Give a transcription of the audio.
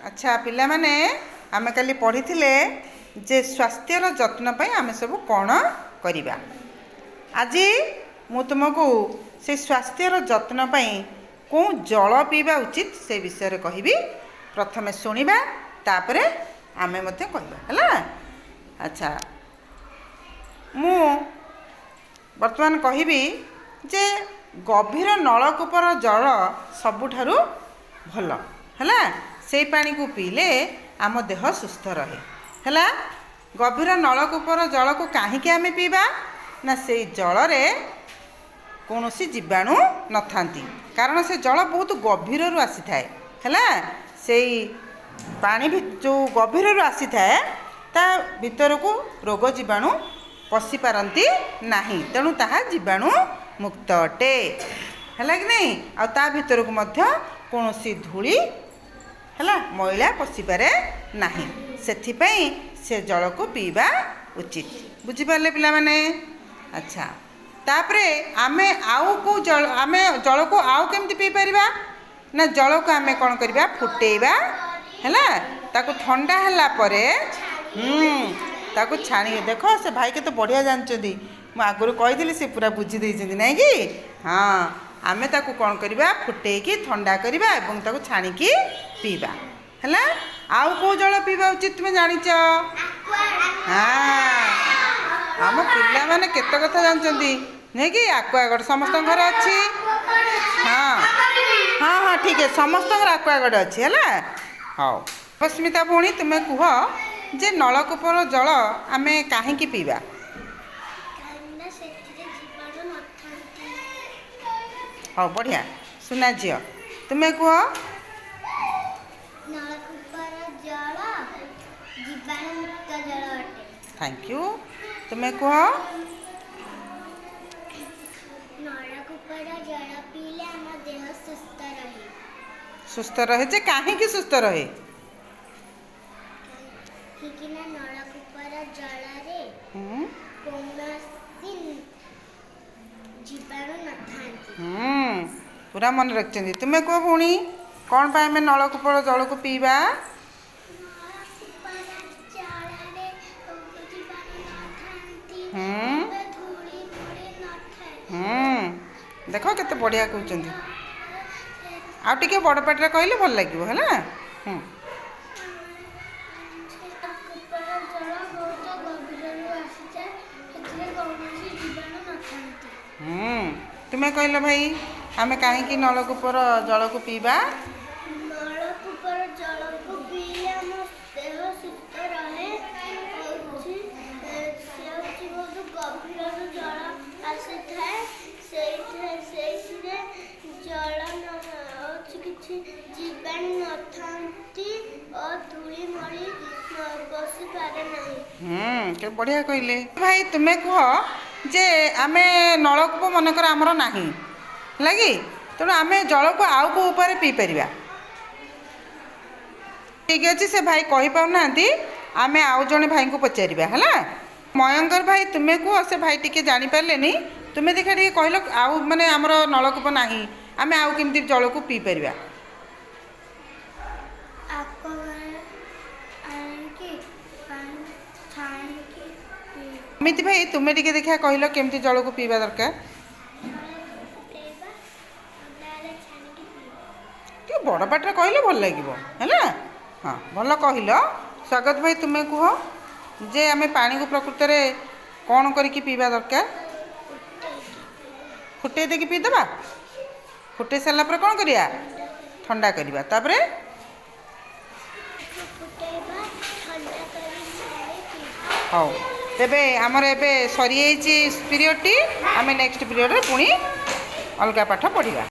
अच्छा पिला माने आमे काली पढ़ीथिले जे स्वास्थ्यर जत्न पई आमे सब कोन करिबा। आज मु तुमको से स्वास्थ्यर जत्न पई को जल पीबा उचित से विषय रे कहिबी। प्रथमे सुनिबा तापरे आमे मते कहिबा हला। अच्छा मु वर्तमान कहिबी जे गभीर नलकूपर जल सबुठारु भल हला। से पानी को पीले आम देह सुस्थ रहे हला। गभीर नलकूपर जल को कहीं आमे पीबा ना से जल रे कौनसी जीवाणु न थांती, कारण से जल बहुत गभीर रु आसी थाए हला। से पानी भी जो गभीर रु आसी थाए ता भीतर को रोग जीवाणु पशि पारती नहीं, तेणु ताहा जीवाणु मुक्त अटे है कि नहीं। आ ता भीतर को मध्य कौनसी धूली है मैला पशिपारे नहीं, से से जल को पीवा उचित। बुझिपारे पिला माने। अच्छा तापरे आमे आउ को जल आमे जल को आउ केमती पी परिबा ना, जल को आमे कौन करिबा फुटेइबा हैला। ताको ठंडा हला परे ताको छाणी देखो से भाई के तो बढ़िया जानचंदी, मु आगुरु कहिदिली से पूरा बुझी देइचंदी नै कि। हाँ आमे ताको कौन करिबा फुटेइकी ठंडा करिबा एवं ताको छाणीकी पीबा हैला। आउ को जल पीबा उचित तुमे जानिच। हाँ आम पिला माने केते कथा जानचंदी नै कि। एक्वागार्ड समस्त घर अछि। हाँ हाँ हाँ ठीक है, समस्त घर एक्वागार्ड अछि हैला। हाउ अस्मिता भौणी तुमे कुह जे नलकूपर जल आमे काहेकि पीबा। हाँ बढ़िया सुना झियो तुमे कुह। थैंक यू तुमे कुह। सुस्थ रहे जे काहेकि सुस्थ रहे। पूरा मन रखते। तुम्हें कह भौणी कौन पाए में नलकूपर जल को पीबा। देख केते बढ़िया कहते। आउ टिके बड़ पाटे कहले भल लगे है। तुम्हें कहल भाई आमे कहीं नलकूपर जल को पीबा। नलकूपर जल को पीले हम देह सुस्थ रहे। गभीर जल आसी थाए जल किसी जीवाणु न थांती और धूली मली बसी पारे नहीं। के बढ़िया कहले भाई। तुम्हें कह जे आमे नलकूप मनकर आमर नाही लगी, तेणु आमे जल को आउ को ऊपर पी परिबा। ठीक अच्छे से भाई कही पाऊना आमे आउ जने भाई को पचारिबा है। मयंकर भाई तुम्हें कह से भाई टिके जानी पारलेनी, तुम्हें देखा टे कहल आउ माने आमर नलकूप नाही आमे आउ केमती जल को पी परिबा। अमित भाई तुम्हें टिके देखा कहल केमती जल को पीवा दरकार। बड़ पाटे कहले भल लगे है। हाँ भल कहल। स्वागत भाई तुम्हें कह जे आमे पानी को प्रकृत में कौन करके पीवा दरकार। फुटे देकी पीदबा। फुटे सारा पर कौन करिया ठंडा करिबा। तापरे हाँ तेबे आमर एबे सरी पीरियड टी आमे नेक्स्ट पीरियड रे पुणी अलगा पाठ पढ़िबा।